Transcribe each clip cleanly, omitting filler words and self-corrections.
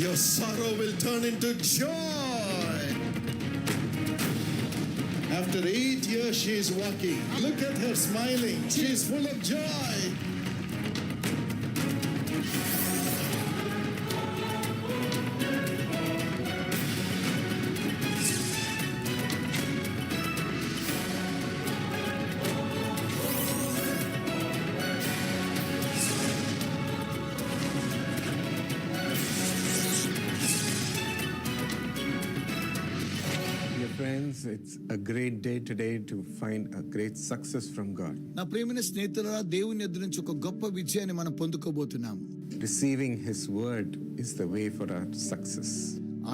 Your sorrow will turn into joy. After 8 years she is walking. Look at her smiling. She is full of joy. Friends, it's a great day today to find a great success from God. నా ప్రియమైన స్నేహితులారా, దేవుని యొద్ద నుంచి ఒక గొప్ప విజయాన్ని మనం పొందుకోబోతున్నాం. Receiving His word is the way for our success.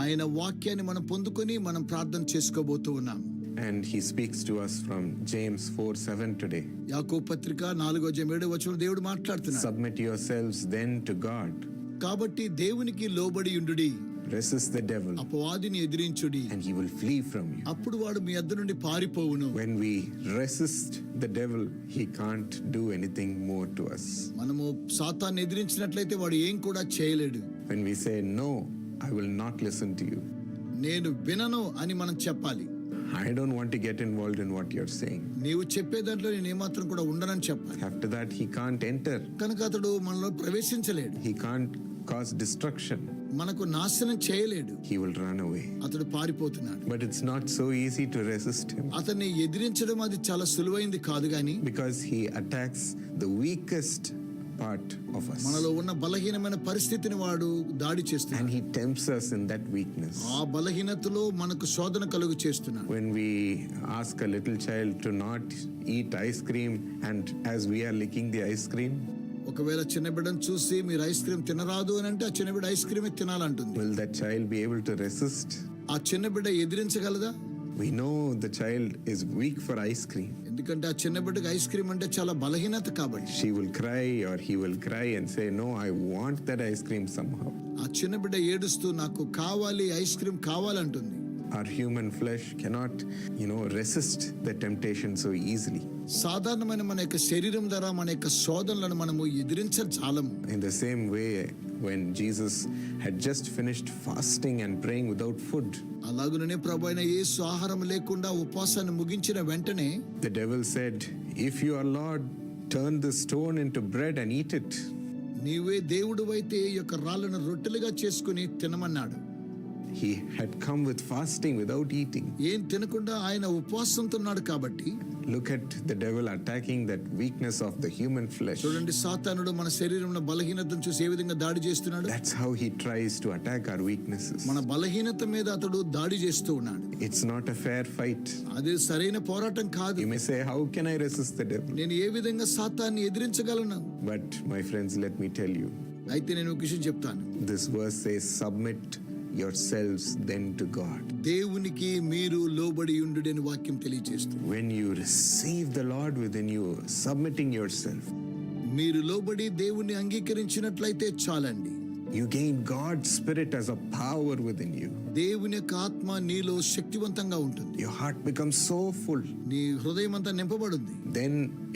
ఆయన వాక్యాన్ని మనం పొందుకొని మనం ప్రార్థన చేసుకోబోతూ ఉన్నాం. And He speaks to us from James 4:7 today. యాకోబు పత్రిక 4:7 దేవుడు మాట్లాడుతున్నాడు. Submit yourselves then to God. కాబట్టి దేవునికి లోబడి ఉండుడి. Resist the devil, అపవాదిని ఎదిరించుడి, and he will flee from you. అప్పుడు వాడు మీ యొద్ద నుండి పారిపోవును. When we resist the devil, he can't do anything more to us. మనము సాతాన్ని ఎదిరించినట్లయితే వాడు ఏం కూడా చేయలేడు. When we say no, I will not listen to you, నేను వినను అని మనం చెప్పాలి. I don't want to get involved in what you're saying. నీవు చెప్పే దాంట్లో నేను ఏమాత్రం కూడా ఉండనని చెప్పాలి. After that, he can't enter. కనుక అతడు మనలో ప్రవేశించలేడు. He can't cause destruction. మనకు నాశనం చేయలేడు. He will run away. అతడు పారిపోతున్నాడు. But it's not so easy to resist him, అతన్ని ఎదిరించడం అది చాలా సులువైంది కాదు గాని, because he attacks the weakest part of us, మనలో ఉన్న బలహీనమైన పరిస్థితిని వాడు దాడి and చేస్తున్నాడు. he tempts us in that weakness. ఆ బలహీనతలో మనకు శోధన కలుగు చేస్తున్నాడు. When we ask a little child to not eat ice cream, and as we are licking the ice cream, ఒకవేళ చిన్న బిడ్డను చూసి మీరు ఐస్ క్రీమ్ తినరాదు అని అంటే ఆ చిన్న బిడ్డ ice క్రీమే తినాలంటుంది. will that child be able to resist? ఆ చిన్న బిడ్డ ఎదిరించగలదా? We know the child is weak for ice cream. ఎందుకంటే ఆ చిన్న బిడ్డకు ఐస్ క్రీమ్ అంటే చాలా బలహీనత కాబట్టి. She will cry or he will cry and say, no, I want that ice cream somehow. ఆ చిన్న బిడ్డ ఏడుస్తూ నాకు కావాలి, ఐస్ క్రీమ్ కావాలంటుంది. Our human flesh cannot, resist the temptation so easily. సాధారణమైన మన యొక్క శరీరం ద్వారా మన యొక్క శోధనలను మనము ఎదిరించజాలము. In the same way, when Jesus had just finished fasting and praying without food, అలాగుననే ప్రభువైన యేసు ఆహారం లేకుండా ఉపవాసాన్ని ముగించిన వెంటనే the devil said, if you are Lord, turn this stone into bread and eat it. నీవే దేవుడివైతే ఈ యొక్క రాళ్ళను రొట్టెలుగా చేసుకుని తినమన్నాడు. He had come with fasting without eating. ఏం తినకుండా ఆయన ఉపవాసంతో ఉన్నాడు కాబట్టి. Look at the devil attacking that weakness of the human flesh. చూడండి, సాతానుడు మన శరీరంలో బలహీనతను చూసి ఏ విధంగా దాడి చేస్తున్నాడు. That's how he tries to attack our weaknesses. మన బలహీనత మీద అతడు దాడి చేస్తూ ఉన్నాడు. It's not a fair fight. అది సరైన పోరాటం కాదు. You may say, how can I resist the devil? నేను ఏ విధంగా సాతాన్ని ఎదిరించగలను? But my friends, let me tell you, అయితే నేను ఒక విషయం చెప్తాను. this verse says, submit yourselves then to God. దేవునికి మీరు లోబడి ఉండుడి అని వాక్యం తెలియజేస్తుంది. When you receive the Lord within you, submitting yourself, మీరు లోబడి దేవుని అంగీకరించినట్లయితే చాలండి. you gain God's spirit as a power within you. దేవుని యొక్క ఆత్మ నీలో శక్తివంతంగా ఉంటుంది. Your heart becomes so full. నీ హృదయం అంతా నింపబడుతుంది. Then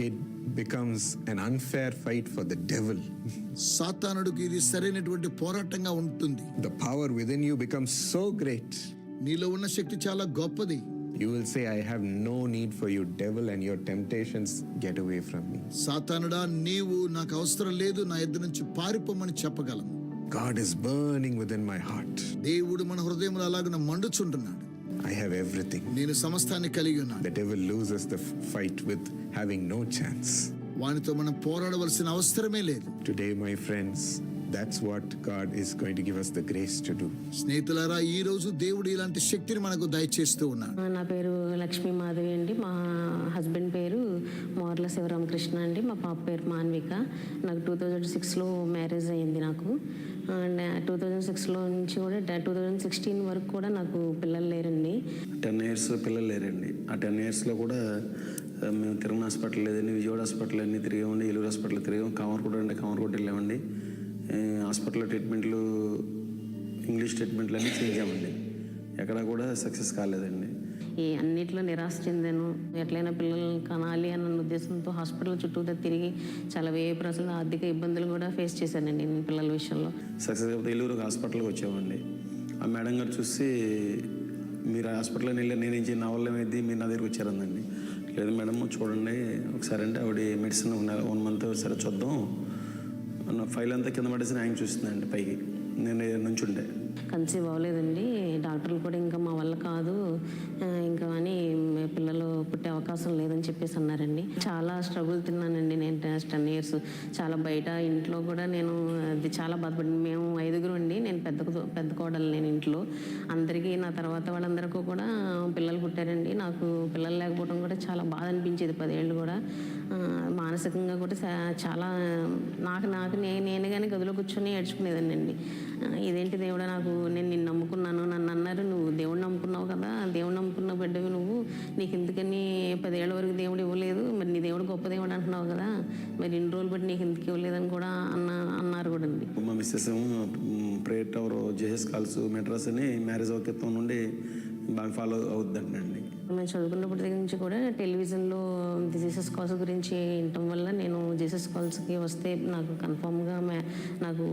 it becomes an unfair fight for the devil. సాతానుడికి ఇది సరైనటువంటి పోరాటంగా ఉంటుంది. The power within you becomes so great. నీలో ఉన్న శక్తి చాలా గొప్పది. You will say, I have no need for you, devil, and your temptations get away from me. సాతానుడా, నీవు నాకు అవసరం లేదు, నా ఎద్దు నుంచి పారిపోమని చెప్పగలం. God is burning within my heart. దేవుడు మన హృదయంలో అలాగున మండుచుంటున్నాడు. I have everything. నేను సమస్తాన్ని కలిగి ఉన్నాను. The devil loses the fight with having no chance. వానితో మనం పోరాడవలసిన అవసరమే లేదు. Today, my friends, that's what God is going to give us the grace to do. స్నేహితులారా, ఈ రోజు దేవుడు ఇలాంటి శక్తిని మనకు దయచేస్తూ ఉన్నాడు. నా పేరు లక్ష్మీ మాధవి అండి. మా హస్బెండ్ పేరు మోర్ల శివరామకృష్ణ అండి. మా పాప పేరు మాన్విక. నాకు 2006లో మ్యారేజ్ అయ్యింది. నాకు 2006లో నుంచి కూడా 2016 వరకు కూడా నాకు పిల్లలు లేరండి. 10 years పిల్లలు లేరండి. ఆ 10 yearsలో కూడా మేము తిరుమల హాస్పిటల్ లేదండి, విజయవాడ హాస్పిటల్ అన్నీ తిరిగామండి, ఏలూరు హాస్పిటల్ తిరిగాం, కామర్కోట వెళ్ళామండి. హాస్పిటల్లో ట్రీట్మెంట్లు ఇంగ్లీష్ ట్రీట్మెంట్లు అన్నీ చేయించామండి. ఎక్కడా కూడా సక్సెస్ కాలేదండి. ఈ అన్నిట్లో నిరాశ చెందాను. ఎట్లయినా పిల్లల్ని కనాలి అన్న ఉద్దేశంతో హాస్పిటల్ చుట్టూ తిరిగి చాలా అసలు ఆర్థిక ఇబ్బందులు కూడా ఫేస్ చేశానండి నేను పిల్లల విషయంలో. సక్సెస్ అయిపోతే ఏలూరు హాస్పిటల్కి వచ్చామండి. ఆ మేడం గారు చూసి మీరు హాస్పిటల్కి వెళ్ళి నేనేం చేయను, నా వల్ల ఏమైంది, మీరు నా దగ్గరికి వచ్చారందండి. లేదు మేడం చూడండి ఒకసారి అంటే ఆవిడ మెడిసిన్ 1 మంత్ సరే చూద్దాం ఫైల్ అంతా కింద పడేసి ఆయన చూస్తుందండి పైకి. నేను నుంచుండే కన్సీవ్ అవ్వలేదండి. డాక్టర్లు కూడా ఇంకా మా వల్ల కాదు ఇంకా అని పిల్లలు పుట్టే అవకాశం లేదని చెప్పేసి అన్నారండి. చాలా స్ట్రగుల్ తిన్నానండి నేను 10 years. చాలా బయట ఇంట్లో కూడా నేను అది చాలా బాధపడింది. మేము 5 అండి. నేను పెద్ద కోడలు నేను ఇంట్లో. అందరికీ నా తర్వాత వాళ్ళందరికీ కూడా పిల్లలు పుట్టారండి. నాకు పిల్లలు లేకపోవడం కూడా చాలా బాధ అనిపించేది. 10 ఏళ్ళు కూడా మానసికంగా కూడా చాలా నాకు నేను కానీ గదిలో కూర్చొని ఏడ్చుకునేదాన్ని అండి. ఇదేంటి దేవుడా, నేను నిన్ను నమ్ముకున్నాను, నన్ను అన్నారు నువ్వు దేవుడు నమ్ముకున్నావు కదా, దేవుడు నమ్ముకున్న బిడ్డవి నువ్వు, నీకు ఎందుకని 10 ఏళ్ళ వరకు దేవుడు ఇవ్వలేదు, మరి నీ దేవుడు గొప్ప దేవుడు అంటున్నావు కదా, మరి ఇన్ని రోజులు బట్టి నీకు ఎందుకు ఇవ్వలేదని కూడా అన్నారు కూడా అండి. మా Mrs prayer tower JS calls Madras అని మ్యారేజ్ అవకెత్తం నుండి బాగా ఫాలో అవుద్దండి. మేము చదువుకున్నప్పటి దగ్గర నుంచి కూడా టెలివిజన్లో జీసస్ కాల్స్ గురించి వినటం వల్ల నేను జీసస్ కాల్స్కి వస్తే నాకు కన్ఫామ్గా నాకు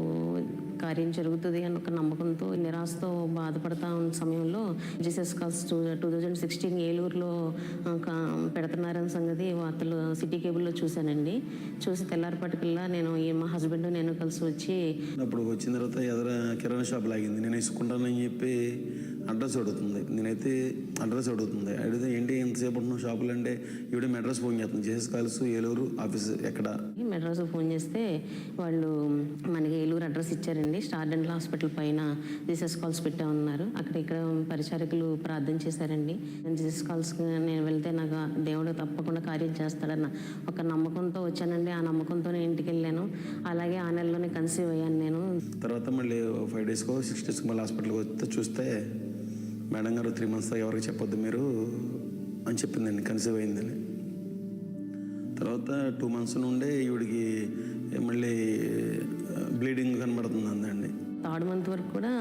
కార్యం జరుగుతుంది అని ఒక నమ్మకంతో నిరాశతో బాధపడతా ఉన్న సమయంలో జీసస్ కాల్స్ 2016 ఏలూరులో పెడుతున్నారని సంగతి వార్తలు సిటీ కేబుల్లో చూశానండి. చూసి తెల్లారిపాటికల్లా మా హస్బెండ్ నేను కలిసి వచ్చి అప్పుడు వచ్చిన తర్వాత ఎదుర కిరాణా షాప్ లాగింది. నేను వేసుకుంటానని చెప్పి అడ్రస్ అడుగుతుంది. నేనైతే అడ్రస్ అడుగుతుంది. అడిగితే ఏంటి ఎంతసేపు ఉంటున్నావు షాపులు అంటే ఈవిడ మెడ్రాస్ ఫోన్ చేస్తుంది. జేఎస్ కాల్స్ ఏలూరు ఆఫీస్ ఎక్కడ మెడ్రాస్ ఫోన్ చేస్తే వాళ్ళు మనకి ఏలూరు అడ్రస్ ఇచ్చారండి. స్టార్ డెంటల్ హాస్పిటల్ పైన జీసస్ కాల్స్ పెట్టా ఉన్నారు. ఇక్కడ పరిచారకులు ప్రార్థన చేశారండి. జీసస్ కాల్స్ నేను వెళ్తే నాకు దేవుడు తప్పకుండా కార్యం చేస్తాడన్న ఒక నమ్మకంతో వచ్చానండి. ఆ నమ్మకంతో నేను ఇంటికి వెళ్ళాను. అలాగే ఆ నెలలోనే కన్సీవ్ అయ్యాను నేను. తర్వాత మళ్ళీ 5 daysకో 6 daysకో మళ్ళీ హాస్పిటల్కి వస్తే చూస్తే మేడం గారు 3 months దాకా ఎవరికి చెప్పొద్దు మీరు అని చెప్పిందండి కన్సీవ్ అయిందని. తర్వాత 2 months నుండే ఈవిడికి మళ్ళీ బ్లీడింగ్ కనబడుతుంది అందండి. 3rd month వరకు కూడా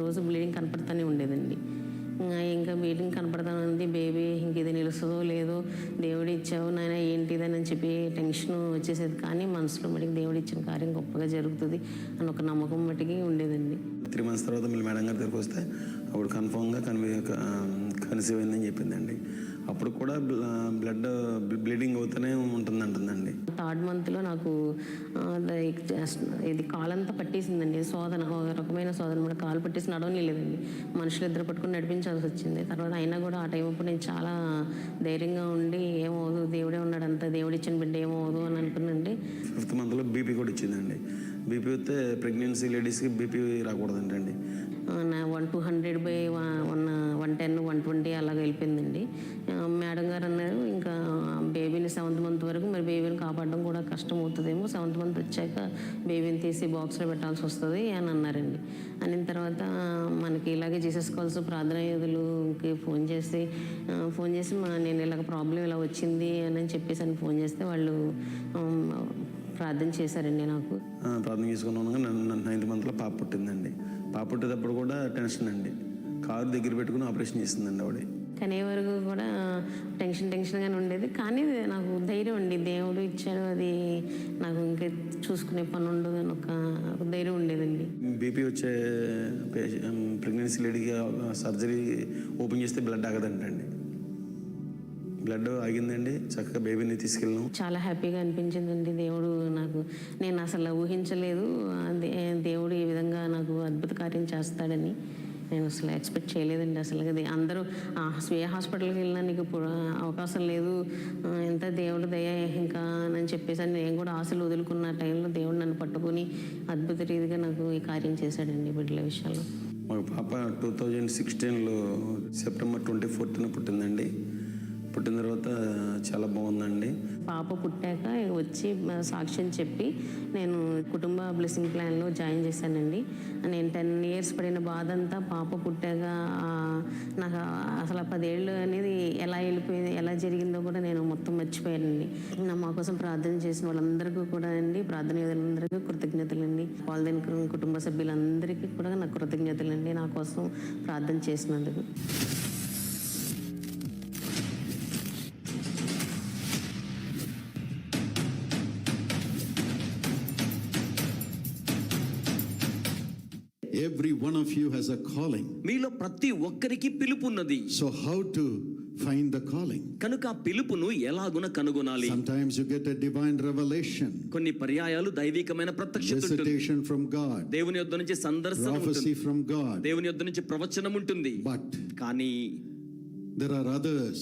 రోజు బ్లీడింగ్ కనపడుతూనే ఉండేదండి. ఇంకా బ్లీడింగ్ కనపడతాను ఉంది. బేబీ ఇంక ఇది నిలుస్తుందో లేదో, దేవుడు ఇచ్చావు నాయన ఏంటిదని చెప్పి టెన్షన్ వచ్చేసేది. కానీ మనసులో మటుకు దేవుడు ఇచ్చిన కార్యం గొప్పగా జరుగుతుంది అని ఒక నమ్మకం మటుకి ఉండేదండి. 3 months తర్వాత మళ్ళీ మేడం గారి దగ్గరికి వస్తే అప్పుడు కన్ఫామ్గా కన్సీవ్ అయిందని చెప్పిందండి. అప్పుడు కూడా బ్లీడింగ్ అవుతూనే ఉంటుందంటుందండి. 3rd monthలో నాకు ఇది కాలంతా పట్టేసిందండి. శోధన, ఒక రకమైన శోధన కూడా కాలు పట్టేసి నడవలేదండి. మనుషులు ఇద్దరు పట్టుకుని నడిపించాల్సి వచ్చింది. తర్వాత అయినా కూడా ఆ టైం అప్పుడు నేను చాలా ధైర్యంగా ఉండి ఏమవుదు దేవుడే ఉన్నాడు, అంతా దేవుడు ఇచ్చిన బిడ్డ ఏమవుదు అని అనుకున్నాండి. 5th monthలో బీపీ కూడా ఇచ్చిందండి. బీపీ వస్తే ప్రెగ్నెన్సీ లేడీస్కి బీపీ రాకూడదంటండి. 200/110, 120 అలాగ వెళ్ళిపోయిందండి. మేడం గారు అన్నారు ఇంకా బేబీని 7th month వరకు, మరి బేబీని కాపాడడం కూడా కష్టం అవుతుందేమో, 7th month వచ్చాక బేబీని తీసి బాక్స్లో పెట్టాల్సి వస్తుంది అని అన్నారండి. అనిన తర్వాత మనకి ఇలాగే జీసస్ కాల్స్ ప్రార్థనా యోధులకి ఫోన్ చేసి నేను ఇలాగ ప్రాబ్లం ఇలా వచ్చింది అని చెప్పేసి అని ఫోన్ చేస్తే వాళ్ళు ప్రార్థన చేశారండి. నాకు ప్రార్థన చేసుకున్నాను. 9th monthలో పాప పుట్టిందండి. పాప పుట్టేటప్పుడు కూడా టెన్షన్ అండి. కారు దగ్గర పెట్టుకుని ఆపరేషన్ చేసిందండి ఆవిడ. కానీ వరకు కూడా టెన్షన్గానే ఉండేది. కానీ నాకు ధైర్యం అండి, దేవుడు ఇచ్చాడు, అది నాకు ఇంకా చూసుకునే పని ఉండదు అని ఒక ధైర్యం ఉండేదండి. బీపీ వచ్చే ప్రెగ్నెన్సీ లేడీకి సర్జరీ ఓపెన్ చేస్తే బ్లడ్ ఆగదంటండి. బ్లడ్ ఆగిందండి. చక్కగా బేబీని తీసుకెళ్ళాం. చాలా హ్యాపీగా అనిపించిందండి. దేవుడు నేను అసలు ఊహించలేదు దేవుడు ఈ విధంగా నాకు అద్భుత కార్యం చేస్తాడని. నేను అసలు ఎక్స్పెక్ట్ చేయలేదండి. అసలు అది అందరూ స్వీయ హాస్పిటల్కి వెళ్ళినా నీకు అవకాశం లేదు, ఎంత దేవుడు దయ ఇంకా అని చెప్పేసి నేను కూడా ఆశలు వదులుకున్న టైంలో దేవుడు నన్ను పట్టుకొని అద్భుత రీతిగా నాకు ఈ కార్యం చేశాడండి బిడ్డల విషయంలో. మా పాప 2016లో September 24th పుట్టిందండి. పుట్టిన తర్వాత చాలా బాగుందండి. పాప పుట్టాక వచ్చి సాక్ష్యం చెప్పి నేను కుటుంబ బ్లెస్సింగ్ ప్లాన్లో జాయిన్ చేశానండి. నేను 10 years పడిన బాధ అంతా పాప పుట్టాక నాకు అసలు 10 ఏళ్ళు అనేది ఎలా వెళ్ళిపోయింది, ఎలా జరిగిందో కూడా నేను మొత్తం మర్చిపోయానండి. మా కోసం ప్రార్థన చేసిన వాళ్ళందరికీ కూడా అండి, ప్రార్థన యోధులందరికీ కృతజ్ఞతలండి. వాళ్ళ కుటుంబ సభ్యులందరికీ కూడా నాకు కృతజ్ఞతలండి, నా కోసం ప్రార్థన చేసినందుకు. Every one of you has a calling. మీలో ప్రతి ఒక్కరికి పిలుపు ఉన్నది. So how to find the calling? కనుక ఆ పిలుపును ఎలాగున కనుగొనాలి? Sometimes you get a divine revelation, కొన్ని పర్యాయాలు దైవికమైన ప్రత్యక్షత ఉంటుంది. visitation from God, దేవుని యొద్ద నుంచి సందర్శనం prophecy ఉంటుంది. from God. దేవుని యొద్ద నుంచి ప్రవచనం ఉంటుంది. But కానీ there are others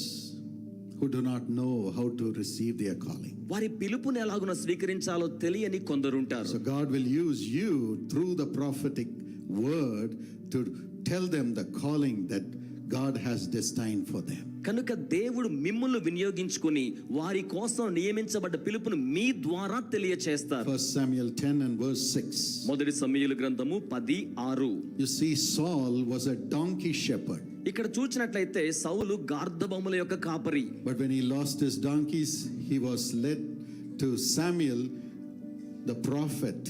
who do not know how to receive their calling. వారి పిలుపుని ఎలాగున స్వీకరించాలో తెలియని కొందరుంటారు. So God will use you through the prophetic word to tell them the calling that God has destined for them. కనుక దేవుడు మిమ్ములను వినియోగించుకొని వారి కోసం నియమించబడ్డ పిలుపును మీ ద్వారా తెలియచేస్తారు. 1 Samuel 10 and verse 6. మొదటి సమూయేలు గ్రంథము 10:6. You see, Saul was a donkey shepherd. ఇక్కడ చూచినట్లయితే సౌలు గార్ధబొమ్మల యొక్క కాపరి. But when he lost his donkeys, he was led to Samuel, the prophet,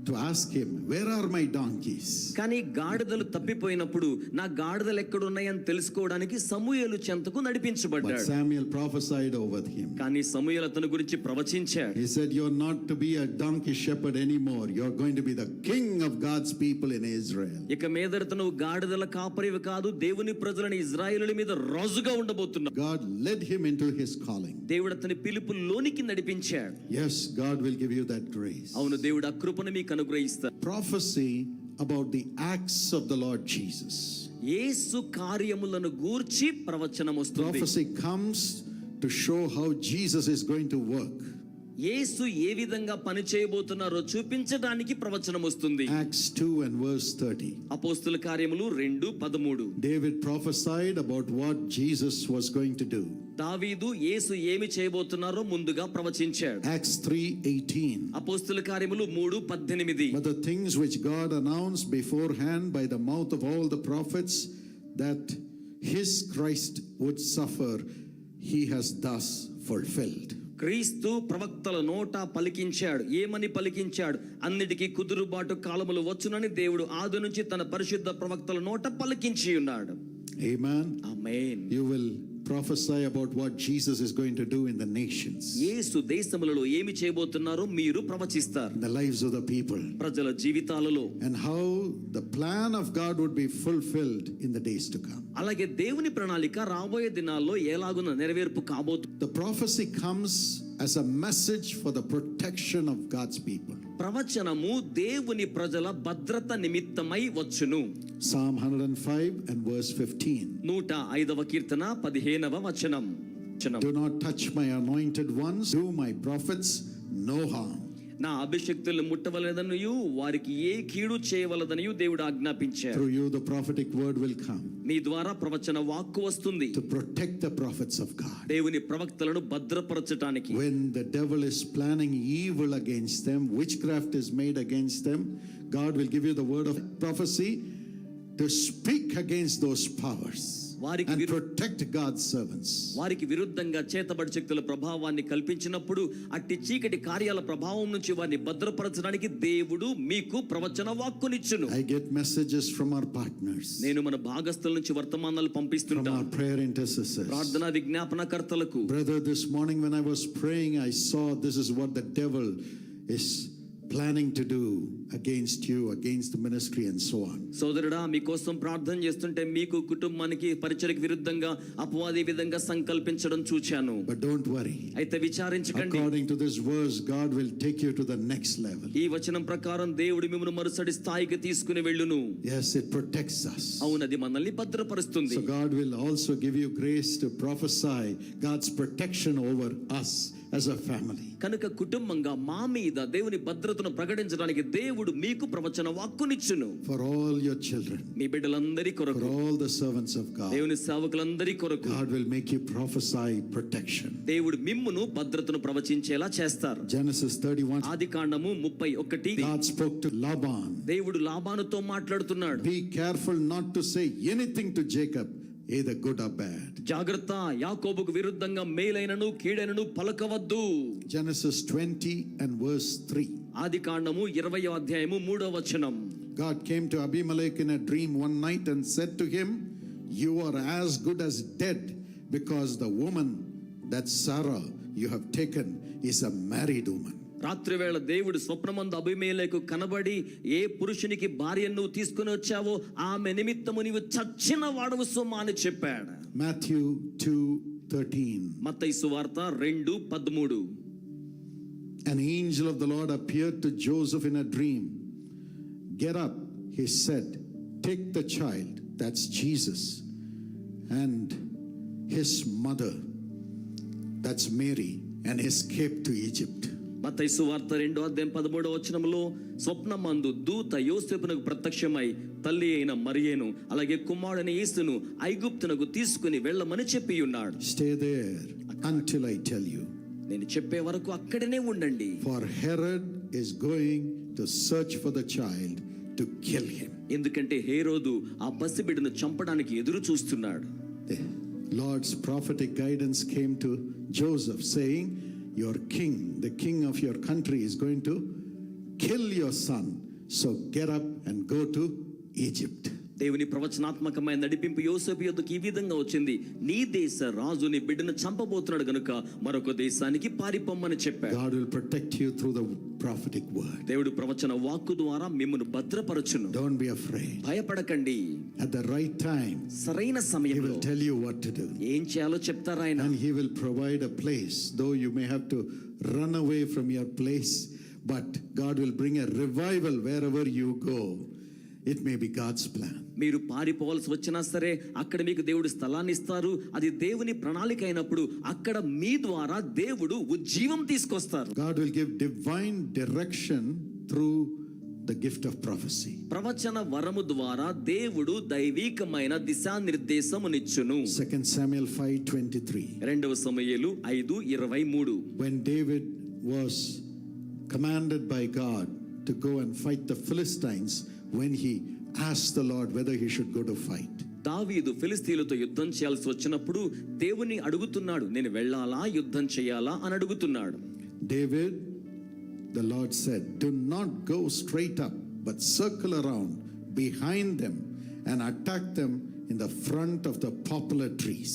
to ask him, where are my donkeys? కానీ గాడిదలు తప్పిపోయినప్పుడు నా గాడిదలు ఎక్కడున్నాయని తెలుసుకోవడానికి సమూయేలు చెంతకు But నడిపించబడ్డాడు. Samuel prophesied over him. కానీ సమూయేలు అతని గురించి ప్రవచించాడు. He said, you're not to be a donkey shepherd anymore. You're going to be the king of God's people in Israel. ఇక మీదట నువ్వు గాడిదల కాపరివి కాదు, దేవుని ప్రజలని ఇజ్రాయేలుల మీద రాజుగా ఉండబోతున్నావు. God led him into his calling. దేవుడు అతని పిలుపులోనికి నడిపించాడు. Yes, God will give you that grace. అవును, దేవుడు ఆ కృపను మీకు అనుగ్రహిస్తాడు. Prophecy about the acts of the Lord Jesus. యేసు కార్యములను గూర్చి ప్రవచనం వస్తుంది. Prophecy comes to show how Jesus is going to work. యేసు ఏ విధంగా పని చేయబోతున్నారో చూపించడానికి ప్రవచనం వస్తుంది. Acts 2 and verse 30. అపోస్తుల కార్యములు 2:13. David prophesied about what Jesus was going to do. దావీదు యేసు ఏమి చేయబోతున్నారో ముందుగా ప్రవచించాడు. Acts 3:18. అపోస్తుల కార్యములు 3:18. But the things which God announced beforehand by the mouth of all the prophets, that his Christ would suffer, he has thus fulfilled. క్రీస్తు ప్రవక్తల నోట పలికించాడు. ఏమని పలికించాడు? అన్నిటికీ కుదురుబాటు కాలములు వచ్చునని దేవుడు ఆది నుంచి తన పరిశుద్ధ ప్రవక్తల నోట పలికించి ఉన్నాడు. Amen. Amen. You will prophesy about what Jesus is going to do in the nations, యేసు దేశములలో ఏమి చేయబోతున్నారో మీరు ప్రవచిస్తారు. in the lives of the people, ప్రజల జీవితాలలో and how the plan of God would be fulfilled in the days to come. అలాగే దేవుని ప్రణాళిక రాబోయే దినాల్లో ఎలాగున నెరవేర్పు కాబోతుంది. The prophecy comes as a message for the protection of God's people. ప్రవచనము దేవుని ప్రజల భద్రత నిమిత్తమై వచ్చును. Psalm 105 and verse 15. 105వ కీర్తన 15వ వచనం. Do not touch my anointed ones, do my prophets no harm. నా అభిషక్తులను ముట్టవలదనియు వారికి ఏ కీడు చేయవలదనియు దేవుడు ఆజ్ఞాపించారు. Through you the prophetic word will come మీ ద్వారా ప్రవచన వాక్కు వస్తుంది. to protect the prophets of God. దేవుని ప్రవక్తలను భద్రపరచటానికి. When the devil is planning evil against them, witchcraft is made against them, God will give you the word of prophecy to speak against those powers and protect God's servants. వారికి విరుద్ధంగా చేతబడి శక్తుల ప్రభావాన్ని కల్పించినప్పుడు అట్టి చీకటి కార్యాల ప్రభావం నుంచి వారిని భద్రపరచడానికి దేవుడు మీకు ప్రవచన వాక్కునిచ్చును. I get messages from our partners, నేను మన భాగస్థుల నుంచి వర్తమానాలు from పంపిస్తుంటాను. our prayer intercessors. ప్రార్థనా విజ్ఞాపనకర్తలకు. Brother, this morning when I was praying, I saw this is what the devil is planning to do against you, against the ministry and so on. సోదరుడా, మీకోసం ప్రార్థన చేస్తుంటే మీకు కుటుంబానికి పరిచర్యకు విరుద్ధంగా అపవాది విధంగా సంకల్పించడం చూచాను. But don't worry. అయితే విచారించకండి. According to this verse, God will take you to the next level. ఈ వచనం ప్రకారం దేవుడు మిమ్మల్ని మరుసటి స్థాయికి తీసుకుని వెళ్ళును. Yes, it protects us. అవునది మనల్ని భద్రపరుస్తుంది. So God will also give you grace to prophesy God's protection over us as a family. కనుక కుటుంబంగా మా మీద దేవుని భద్రతను ప్రకటించడానికి దేవుడు మీకు ప్రవచన వాక్కునిచ్చును. For all your children, me బిడ్డలందరి for కొరకు, all the servants of God, దేవుని సేవకులందరి కొరకు God will make you prophesy protection. దేవుడు మిమ్మును భద్రతను ప్రవచించేలా చేస్తారు. Genesis 31. ఆదికాండము 31. God spoke to Laban. దేవుడు లాబానుతో మాట్లాడుతున్నాడు. Be careful not to say anything to Jacob, either good or bad. జాగ్రత్త, యాకోబుకు విరుద్ధంగా మేలైనను కీడైనను పలకవద్దు. Genesis 20 and verse 3. ఆదికాండము 20వ అధ్యాయము 3వ వచనం. God came to Abimelech in a dream one night and said to him, you are as good as dead, because the woman that Sarah you have taken is a married woman. రాత్రివేళ దేవుడు స్వప్నమందు అబీమెలెకు కనబడి, ఏ పురుషునికి భార్యను నువ్వు తీసుకుని వచ్చావో ఆమె నిమిత్తము నీవు చచ్చిన వాడవు సుమా అని చెప్పాడు. Matthew 2:13. మత్తయి సువార్త 2:13. An angel of the Lord appeared to Joseph in a dream. Get up, he said, take the child, that's Jesus, and his mother, that's Mary, and escape to Egypt. మత్తయి సువార్త 2:13 స్వప్నమందు దూత యోసేపునకు ప్రత్యక్షమై తల్లి అయిన మరియను అలాగే కుమారుడైన యేసును ఐగుప్తునకు తీసుకుని వెళ్ళమని చెప్పి ఉన్నాడు. Stay there until I tell you. నేను చెప్పే వరకు అక్కడనే ఉండండి. For Herod is going to search for the child to kill him. ఎందుకంటే హేరోదు ఆ పసిబిడ్డను చంపడానికి ఎదురు చూస్తున్నాడు. The Lord's prophetic guidance came to Joseph saying, your king, the king of your country, is going to kill your son. So get up and go to Egypt. దేవుని ప్రవచనాత్మకమైన నడిపింపు యోసేపు యొద్దకు ఈ విధంగా వచ్చింది. నీ దేశ రాజు నీ బిడ్డను చంపబోతున్నాడు గనుక మరొక దేశానికి పారిపోమ్మని చెప్పాడు. God will protect you through the prophetic word. దేవుడు ప్రవచన వాక్కు ద్వారా మిమ్మును భద్రపరచును. Don't be afraid. భయపడకండి. At the right time, సరైన he సమయంలో will tell you what to do. ఏం చేయాలో చెప్తారు ఆయన. And he will provide a place, though you may have to run away from your place, but God will bring a revival wherever you go. It may be God's plan. మీరు పారిపోవాల్సి వచ్చినా సరే అక్కడ మీకు దేవుడు స్థలాన్ని ఇస్తారు. అది దేవుని ప్రణాళిక అయినప్పుడు అక్కడ మీ ద్వారా దేవుడు ఉజ్జీవం తీసుకొస్తారు. God will give divine direction through the gift of prophecy. ప్రవచన వరము ద్వారా దేవుడు దైవికమైన దిశానిర్దేశమునిచ్చును. 2 Samuel 5:23. 2 Samuel 5:23. When David was commanded by God to go and fight the Philistines, when he asked the Lord whether he should go to fight. దావీదు ఫిలిస్తీయులతో యుద్ధం చేయాల్సి వచ్చినప్పుడు దేవుని అడుగుతున్నాడు, నేను వెళ్ళాలా యుద్ధం చేయాలా అని అడుగుతున్నాడు. David, the Lord said, do not go straight up, but circle around behind them and attack them in the front of the poplar trees.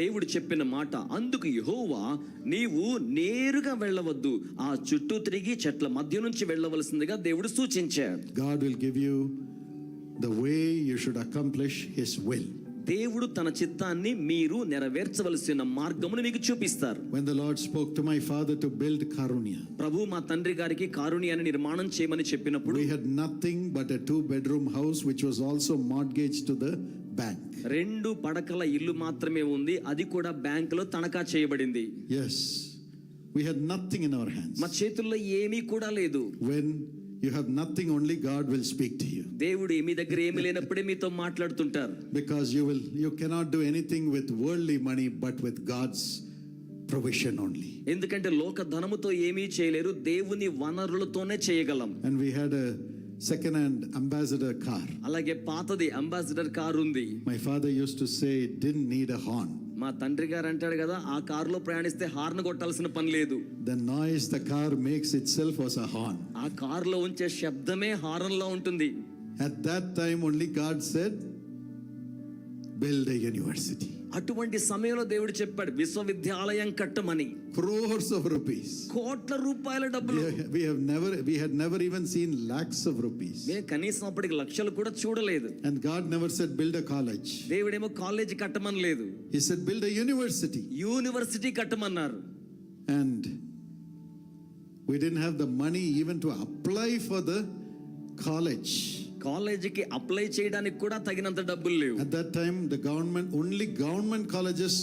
దేవుడు చెప్పిన మాట, అందుకు యెహోవా నీవు నేరుగా వెళ్ళవద్దు, ఆ చుట్టూ తిరిగి చెట్ల మధ్య నుంచి వెళ్ళవలసిందిగా దేవుడు సూచించాడు. God will give you the way you should accomplish his will. దేవుడు తన చిత్తాన్ని మీరు నెరవేర్చవలసిన మార్గమును మీకు చూపిస్తారు. When the Lord spoke to my father to build Karunya, ప్రభు మా తండ్రి గారికి కారుణ్యాన్ని నిర్మాణం చేయమని చెప్పినప్పుడు we had nothing but a 2-bedroom house which was also mortgaged to the bank. 2 పడకల ఇల్లు మాత్రమే ఉంది, అది కూడా బ్యాంకులో తనఖా చేయబడింది. Yes, we had nothing in our hands. మా చేతుల్లో ఏమీ కూడా లేదు. When you have nothing, only God will speak to you. దేవుడు మీ దగ్గర ఏమీ లేనప్పుడే మీతో మాట్లాడుతుంటారు. Because you cannot do anything with worldly money but with God's provision only. ఎందుకంటే లోక ధనముతో ఏమీ చేయలేరు, దేవుని వనరులతోనే చేయగలం. And we had a second-hand ambassador car. అలాగే పాతది అంబాసిడర్ కారు ఉంది. My father used to say it didn't need a horn. మా తండ్రి గారు అంటాడు కదా, ఆ కారులో ప్రయాణిస్తే హార్న్ కొట్టాల్సిన పని లేదు. The noise the car makes itself was a horn. ఆ కారులో ఉంచే శబ్దమే హార్న్ లో ఉంటుంది. At that time only God said, build a university. అటువంటి సమయంలో దేవుడు చెప్పాడు, విశ్వవిద్యాలయం కట్టమని. Crores of rupees. కోట్ల రూపాయల డబ్బులు. We had never even seen lakhs of rupees. మేము కనీసం అప్పటికి లక్షలు కూడా చూడలేదు. And God never said build a college. దేవుడేమో కాలేజీ కట్టమని లేదు, He said build a university. University కట్టమన్నారు. And we didn't have the money even to apply for the college. కాలేజీకి అప్లై చేయడానికి కూడా తగినంత డబ్బులు లేవు. At that time, only government colleges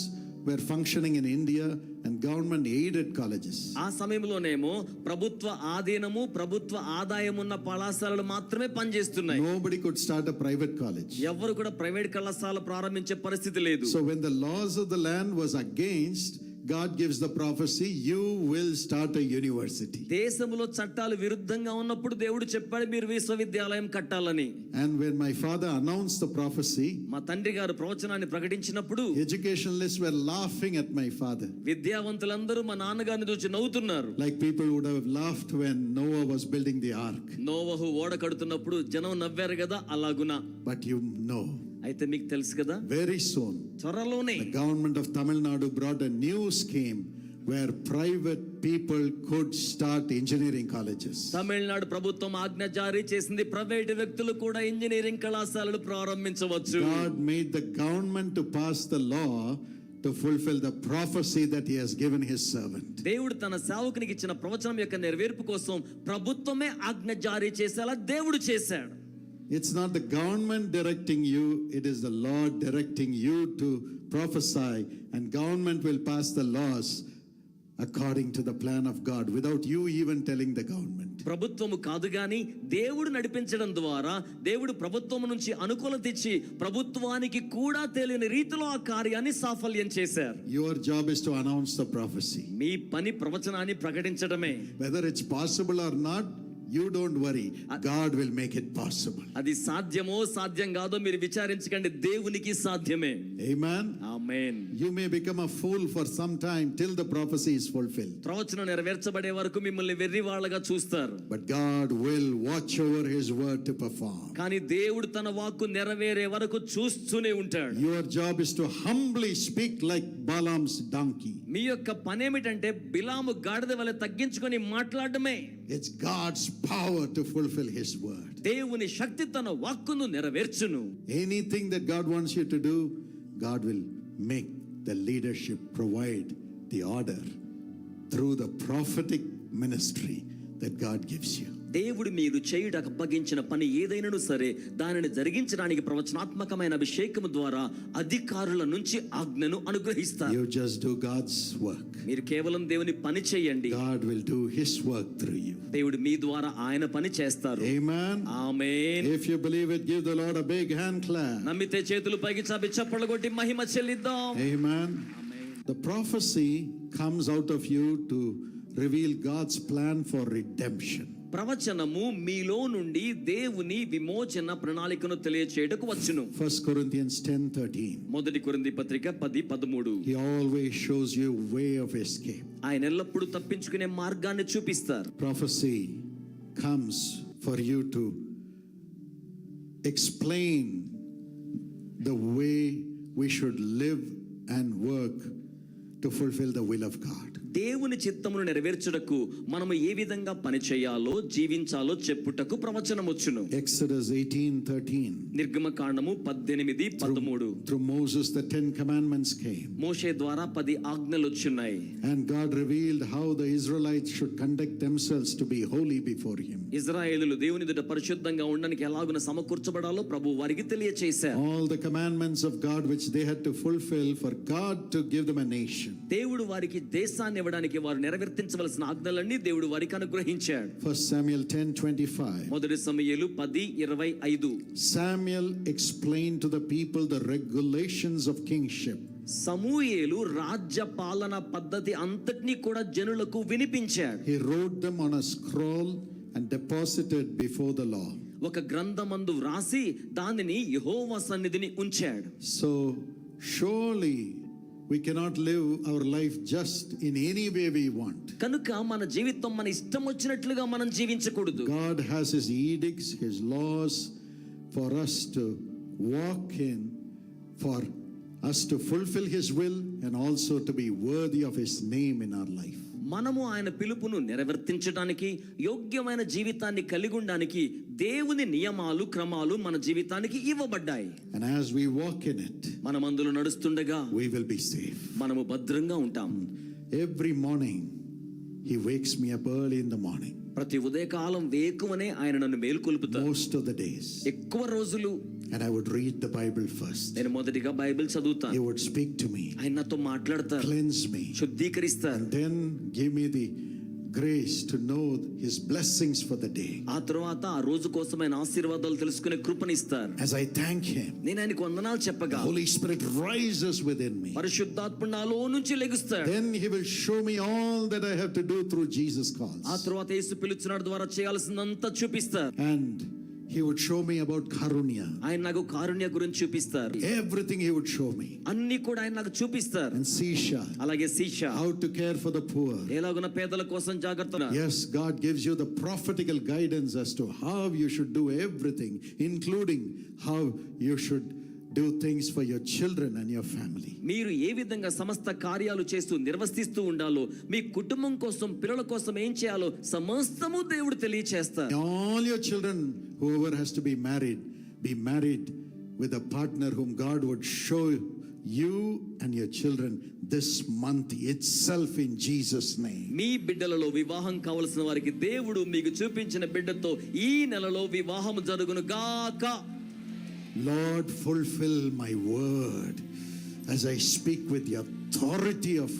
were functioning in India and government aided colleges. ఆ సమయంలోనేమో ప్రభుత్వ ఆధీనము, ప్రభుత్వ ఆదాయం ఉన్న కళాశాలలు మాత్రమే పనిచేస్తున్నాయి. Nobody could start a private college. ఎవరు కూడా ప్రైవేట్ కళాశాల ప్రారంభించే పరిస్థితి లేదు. So when the laws of the land was against, God gives the prophecy, you will start a university. దేశంలో చట్టాలు విరుద్ధంగా ఉన్నప్పుడు దేవుడు చెప్పాడు, మీరు విశ్వవిద్యాలయం కట్టాలని. And when my father announced the prophecy, మా తండ్రి గారు ప్రవచనాన్ని ప్రకటించినప్పుడు educationalists were laughing at my father. విద్యావంతులందరూ మా నాన్నగారిని చూసి నవ్వుతున్నారు. Like people would have laughed when Noah was building the ark. నోవహు ఓడ కడుతున్నప్పుడు జనం నవ్వారు కదా, అలాగునా. But you know, అయితే మీకు తెలుసు కదా, very soon త్వరలోనే the government of Tamil Nadu brought a new scheme where private people could start engineering colleges. Tamil Nadu ప్రభుత్వం ఆజ్ఞ జారీ చేసింది, ప్రైవేటు వ్యక్తులు కూడా ఇంజనీరింగ్ కళాశాలలు ప్రారంభించవచ్చు. God made the government to pass the law to fulfill the prophecy that he has given his servant. దేవుడు తన సేవకునికి ఇచ్చిన ప్రవచనం యొక్క నెరవేర్పు కోసం ప్రభుత్వమే ఆజ్ఞ జారీ చేసేలా దేవుడు చేశాడు. It's not the government directing you, it is the Lord directing you to prophesy, and government will pass the laws according to the plan of God without you even telling the government. ప్రభుత్వము కాదు గాని దేవుడు నడిపించడం ద్వారా దేవుడు ప్రభుత్వం నుంచి అనుకూలత ఇచ్చి ప్రభుత్వానికి కూడా తెలియని రీతిలో ఆ కార్యాన్ని సాఫల్యం చేశారు. Your job is to announce the prophecy. మీ పని ప్రవచనాన్ని ప్రకటించడమే. Whether it's possible or not, you don't worry. God will make it possible. అది సాధ్యమో సాధ్యం కాదో మీరు విచారించకండి, దేవునికి సాధ్యమే. Amen. Amen. You may become a fool for some time till the prophecy is fulfilled. ప్రవచనం నెరవేర్చబడే వరకు మిమ్మల్ని వెర్రివాళ్ళగా చూస్తారు. But God will watch over his word to perform. కానీ దేవుడు తన వాక్కు నెరవేరే వరకు చూస్తూనే ఉంటాడు. Your job is to humbly speak like Balaam's donkey. మీ యొక్క పనేమిటంటే బిలాము గాడిద వలె తగ్గించుకొని మాట్లాడడమే. It's God's power to fulfill his word. దేవుని శక్తి తన వాక్కును నెరవేర్చును. Anything that God wants you to do, God will make the leadership provide the order through the prophetic ministry that God gives you. దేవుడు మీరు చేయుటకు అప్పగించిన పని ఏదైనాను సరే దానిని జరిగించడానికి ప్రవచనాత్మకమైన అభిషేకము ద్వారా అధికారుల నుంచి ఆజ్ఞను అనుగ్రహిస్తారు. You just do God's work. మీరు కేవలం దేవుని పని చేయండి, God will do his work through you. దేవుడు మీ ద్వారా ఆయన పని చేస్తారు. Amen. Amen. If you believe it, give the Lord a big hand clap. నమ్మితే చేతులు పైకి చాపి చప్పట్లు కొట్టి మహిమ చెల్లిద్దాం. Amen. The prophecy comes out of you to reveal God's plan for redemption. ప్రవచనము మీలో నుండి దేవుని విమోచన ప్రణాళికను తెలియచేయటకు వచ్చును. 1 Corinthians 10:13. మొదటి కొరింథీ పత్రిక 10:13. He always shows you way of escape. ఆయన ఎల్లప్పుడూ తప్పించుకునే మార్గాన్ని చూపిస్తారు. Prophecy comes for you to explain the way we should live and work to fulfill the will of God. దేవుని చిత్తమును నెరవేర్చుటకు మనము ఏ విధంగా పని చేయాలో జీవించాలో చెప్పుటకు ప్రవచనం వచ్చును. Exodus 18:13. నిర్గమకాండము 18:13. Through Moses the 10 commandments came. మోషే ద్వారా 10 ఆజ్ఞలు వచ్చున్నాయి. And God revealed how the Israelites should conduct themselves to be holy before him. ఇశ్రాయేలులు దేవుని ఎదుట పరిశుద్ధంగా ఉండడానికి ఎలాగున సమకూర్చబడాలో ప్రభు వారికి తెలియచేశారు. All the commandments of God which they had to fulfill for God to give them a nation. దేవుడు వారికి దేశాన్ని ఇవ్వడానికి వారు నెరవేర్తించవలసిన ఆజ్ఞలన్నీ దేవుడు వారికి అనుగ్రహించాడు. 1 Samuel 10:25. మొదటి సమూయేలు 10:25. Samuel explained to the people the regulations of kingship. సమూయేలు రాజ్య పాలన పద్ధతి అంతటినీ కూడా జనులకు వినిపించాడు. He wrote them on a scroll and deposited before the law. ఒక గ్రంథమందు వ్రాసి దానిని యెహోవా సన్నిధిని ఉంచాడు. So surely we cannot live our life just in any way we want. కనుక మన జీవితం మన ఇష్టం వచ్చినట్లుగా మనం జీవించకూడదు. God has his edicts, his laws for us to walk in, for us to fulfill his will and also to be worthy of his name in our life. మనము ఆయన పిలుపును నెరవేర్తించడానికి యోగ్యమైన జీవితాన్ని కలిగి ఉండడానికి దేవుని నియమాలు క్రమాలు మన జీవితానికి ఇవ్వబడ్డాయి. And as we walk in it, మనం అందులో నడుస్తుండగా we will be safe. మనము భద్రంగా ఉంటాం. Every morning he wakes me up early in the morning. ప్రతి ఉదయకాలం వేకువనే ఆయన నన్ను మేల్కొల్పుతారు. Most of the days. ఎక్కువ రోజులు And I would read the Bible first. నేను మొదటిగా బైబిల్ చదువుతాను. He would speak to me, ఆయన నాతో మాట్లాడతారు, cleanse me, శుద్ధీకరిస్తారు. and then give me the grace to know his blessings for the day. ఆ తర్వాత ఆ రోజు కోసమైన ఆశీర్వాదాలు తెలుసుకునే కృపనిస్తారు. As I thank him, నేను ఆయనకు వందనాలు చెప్పగా Holy Spirit rises within me. పరిశుద్ధాత్మ నాలో నుంచి లెగుస్తాడు. Then he will show me all that I have to do through Jesus calls. ఆ తర్వాత యేసు పిలుచున్నాడు ద్వారా చేయాల్సిందంతా చూపిస్తారు. And he would show me about Karunya. ఆయన నాకు కారుణ్య గురించి చూపిస్తారు. Everything he would show me. అన్ని కూడా ఆయన నాకు చూపిస్తారు. And Sisha, అలాగే శిక్ష, how to care for the poor. ఎలాగున పేదల కోసం జాగ్రత్త. Yes, God gives you the prophetical guidance as to how you should do everything, including how you should do things for your children and your family. మీరు ఏ విధంగా సమస్త కార్యాలు చేస్తూ నిర్వర్తిస్తూ ఉండాలో, మీ కుటుంబం కోసం, పిల్లల కోసం ఏం చేయాలో సమస్తము దేవుడు తెలియచేస్తారు. All your children, whoever has to be married with a partner whom God would show you and your children this month itself in Jesus' name. మీ బిడ్డలలో వివాహం కావలసిన వారికి దేవుడు మీకు చూపించిన బిడ్డతో ఈ నెలలో వివాహం జరుగును గాక. Lord, fulfill my word as I speak with the authority of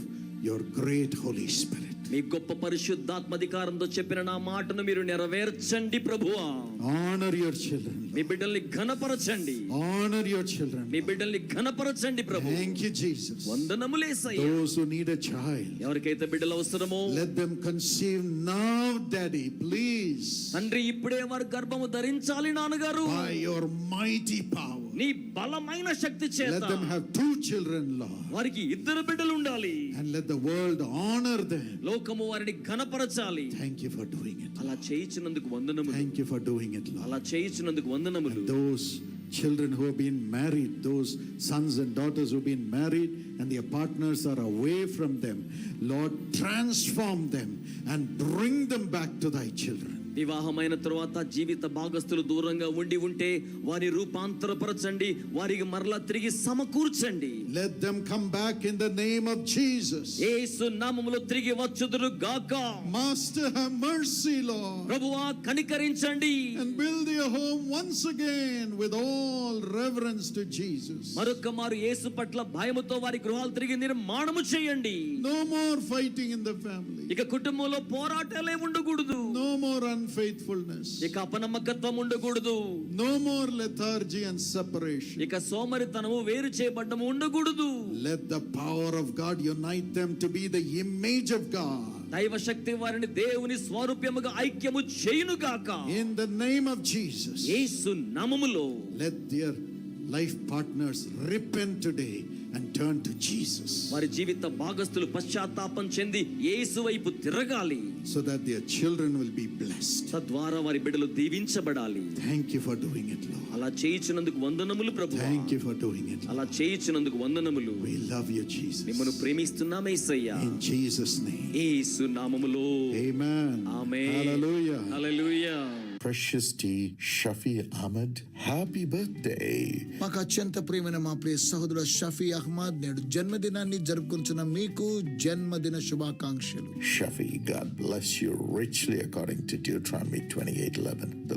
your great Holy Spirit. మీ గొప్ప పరిశుద్ధాత్మాధికారంతో చెప్పిన నా మాటను మీరు నెరవేర్చండి ప్రభువా. Honor your children. మీ బిడ్డల్ని ఘనపరచండి. Honor your children. మీ బిడ్డల్ని ఘనపరచండి ప్రభు. Thank you, Jesus. వందనములేసయ్యా. Those who need a child, ఎవరికైతే బిడ్డలు అవసరమో let them conceive now, Daddy, please. తండ్రి ఇప్పుడే వారు గర్భము ధరించాలి నాన్నగారు. By your mighty power. నీ బలమైన శక్తి Let చేత them have 2 children, Lord. వారికి 2 బిడ్డలు ఉండాలి. And let the world honor them. లోకము వారిని ఘనపరచాలి. Thank you for doing it. అలా చేయించినందుకు వందనములు. Thank you for doing it, Lord. అలా చేయించినందుకు వందనములు. Those children who have been married, those sons and daughters who have been married and their partners are away from them, Lord, transform them and bring them back to thy children. వివాహమైన తరువాత జీవిత భాగస్తులు దూరంగా ఉంటే వారి రూపాంతరపరచండి, వారికి మరలా తిరిగి సమకూర్చండి. Let them come back in the name of Jesus. యేసు నామములో తిరిగి వచ్చుదురు గాక. Master, have mercy, Lord, ప్రభువా కనికరించండి. and build their home once again with all reverence to Jesus. మరొక మారు యేసు పట్ల భయముతో వారి గృహాలు తిరిగి నిర్మాణము చేయండి. No more fighting in the family. ఇక కుటుంబంలో పోరాటాలే ఉండకూడదు. No more unfaithfulness. ఇక అపనమ్మకత్వం ఉండకూడదు. No more lethargy and separation. ఇక సోమరితనము, వేరు చేయబడ్డము ఉండకూడదు. Let the power of God unite them to be the image of God. దైవ శక్తి వారిని దేవుని స్వరూపముగా ఐక్యము చేయును గాక. In the name of Jesus. యేసు నామములో Let their life partners repent today and turn to Jesus, వారి జీవిత భాగస్తులు పశ్చాత్తాపం చెంది యేసు వైపు తిరగాలి. so that their children will be blessed. తద్వారా వారి బిడ్డలు దీవించబడాలి. Thank you for doing it, Lord. అలా చేయించినందుకు వందనములు ప్రభువా. Thank you for doing it, Lord. అలా చేయించినందుకు వందనములు. We love you, Jesus. మిమ్మల్ని ప్రేమిస్తున్నాం యేసయ్యా. In Jesus' name. యేసు నామములో Amen. ఆమేన్. Hallelujah. హల్లెలూయా. Precious T. Shafi Ahmed, happy birthday. మాకు అత్యంత ప్రియమైన మా ప్రియ సహోదరుడు షఫీ అహ్మద్ నేడు జన్మదినాన్ని జరుపుకుంటున్న మీకు జన్మదిన శుభాకాంక్షలు. Shafi, God bless you richly according to Deuteronomy 28:11. The